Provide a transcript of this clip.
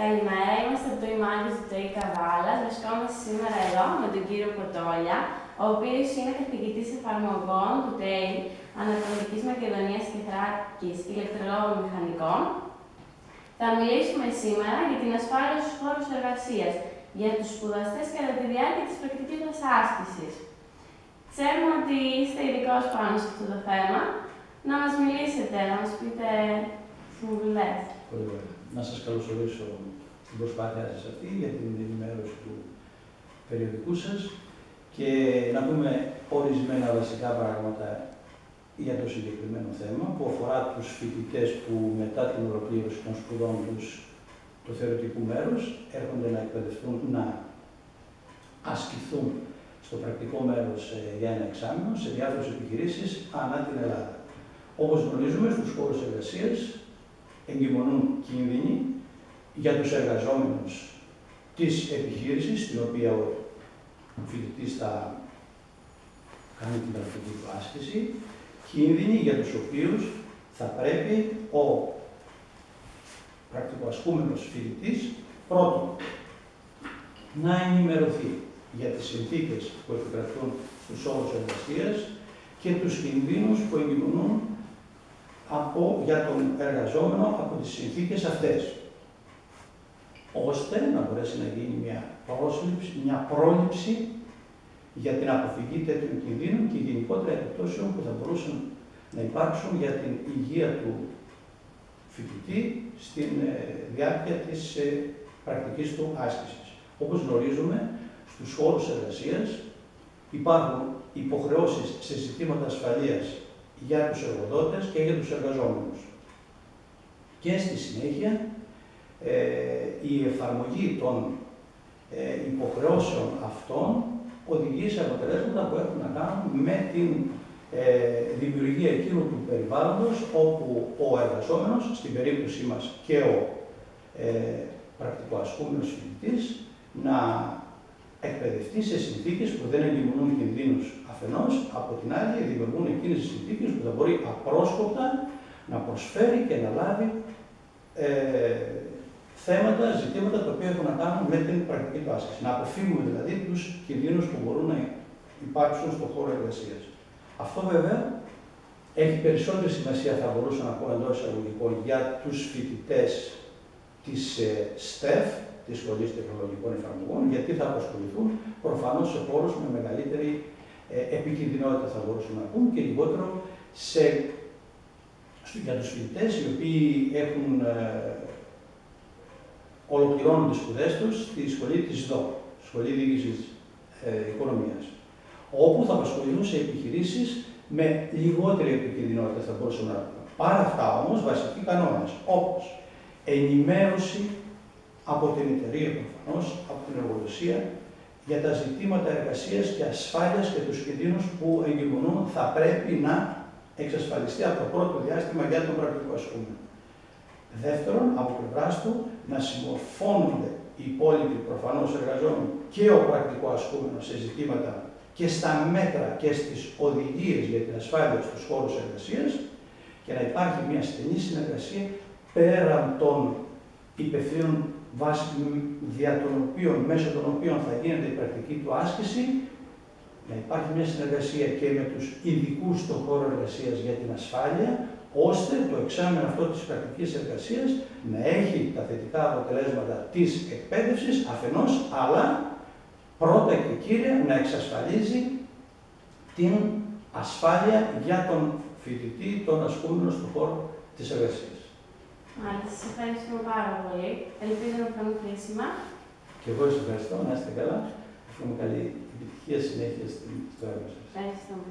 Καλημέρα, είμαστε από το Ιμάγκης του ΤΕΙ Καβάλας. Βρισκόμαστε σήμερα εδώ με τον κύριο Ποτόλια, ο οποίος είναι καθηγητής εφαρμογών του ΤΕΙ Ανατολικής Μακεδονίας και Θράκης ηλεκτρολόγων μηχανικών. Θα μιλήσουμε σήμερα για την ασφάλεια στους χώρους εργασίας, για τους σπουδαστές κατά τη διάρκεια της πρακτικής μας άσκησης. Ξέρουμε ότι είστε ειδικός πάνω σε αυτό το θέμα. Να μας μιλήσετε, να μας πείτε συμβουλές. Πολύ ωραία. Να σας καλωσορίσω στην προσπάθειά σας αυτή για την ενημέρωση του περιοδικού σας και να πούμε ορισμένα βασικά πράγματα για το συγκεκριμένο θέμα που αφορά τους φοιτητές που μετά την ολοκλήρωση των σπουδών τους το θεωρητικού μέρος έρχονται να εκπαιδευτούν, να ασκηθούν στο πρακτικό μέρος για ένα εξάμηνο σε διάφορες επιχειρήσεις ανά την Ελλάδα. Όπως γνωρίζουμε, στους χώρους εργασίας εγκυμονούν κίνδυνοι για τους εργαζόμενους της επιχείρησης, στην οποία ο φοιτητής θα κάνει την πρακτική του άσκηση, κίνδυνοι για τους οποίους θα πρέπει ο πρακτικοασκούμενος φοιτητής πρώτον να ενημερωθεί για τις συνθήκες που επικρατούν στους όρους εργασίας και τους κινδύνους που εγκυμονούν για τον εργαζόμενο από τις συνθήκες αυτές, ώστε να μπορέσει να γίνει μια πρόληψη για την αποφυγή τέτοιων κινδύνων και γενικότερα επιπτώσεων που θα μπορούσαν να υπάρξουν για την υγεία του φοιτητή στην διάρκεια της πρακτικής του άσκησης. Όπως γνωρίζουμε, στους χώρους εργασίας υπάρχουν υποχρεώσεις σε ζητήματα ασφαλείας για τους εργοδότες και για τους εργαζόμενους. Και στη συνέχεια, η εφαρμογή των υποχρεώσεων αυτών οδηγεί σε αποτελέσματα που έχουν να κάνουν με την δημιουργία εκείνου του περιβάλλοντος όπου ο εργαζόμενος, στην περίπτωσή μας και ο πρακτικοασκούμενος φοιτητής, να εκπαιδευτεί σε συνθήκες που δεν εγκυμονούν κινδύνους αφενός, από την άλλη δημιουργούν εκείνες τις συνθήκες που θα μπορεί απρόσκοπτα να προσφέρει και να λάβει ζητήματα τα οποία έχουν να κάνουν με την πρακτική του άσκηση. Να αποφύγουμε δηλαδή τους κινδύνους που μπορούν να υπάρξουν στον χώρο εργασίας. Αυτό βέβαια έχει περισσότερη σημασία, θα μπορούσα να πω εντός εισαγωγικών, για τους φοιτητές της ΣΤΕΦ, της Σχολής Τεχνολογικών Εφαρμογών, γιατί θα απασχοληθούν προφανώς σε χώρους με μεγαλύτερη επικινδυνότητα, θα μπορούσαμε να πούμε, και λιγότερο για τους φοιτητές οι οποίοι ολοκληρώνουν τις σπουδές τους στη σχολή της ΔΟ, Σχολή Διοίκησης Οικονομίας, όπου θα απασχοληθούν σε επιχειρήσεις με λιγότερη επικινδυνότητα, θα μπορούσαμε να πούμε. Παρά αυτά όμως, βασικοί κανόνες, όπως ενημέρωση από την εταιρεία προφανώς, από την εργοδοσία, για τα ζητήματα εργασίας και ασφάλειας και τους κινδύνους που εγκυμονούν θα πρέπει να εξασφαλιστεί από το πρώτο διάστημα για τον πρακτικοασκούμενο. Δεύτερον, από πλευράς του, να συμμορφώνονται οι υπόλοιποι προφανώς εργαζόμενοι και ο πρακτικοασκούμενος σε ζητήματα και στα μέτρα και στις οδηγίες για την ασφάλεια στους χώρους εργασίας και να υπάρχει μια στενή συνεργασία πέραν των υπευθύνων μέσω των οποίων θα γίνεται η πρακτική του άσκηση, να υπάρχει μια συνεργασία και με τους ειδικούς στον χώρο εργασίας για την ασφάλεια, ώστε το εξάμηνο αυτό της πρακτικής εργασίας να έχει τα θετικά αποτελέσματα της εκπαίδευσης αφενός, αλλά πρώτα και κύρια να εξασφαλίζει την ασφάλεια για τον φοιτητή, τον ασκούμενο στον χώρο της εργασίας. Μάλιστα, σας ευχαριστούμε πάρα πολύ. Ελπίζω να φανούν χρήσιμα. Και εγώ σας ευχαριστώ, να είστε καλά. Εύχομαι καλή επιτυχία συνέχεια στο έργο σας. Ευχαριστούμε.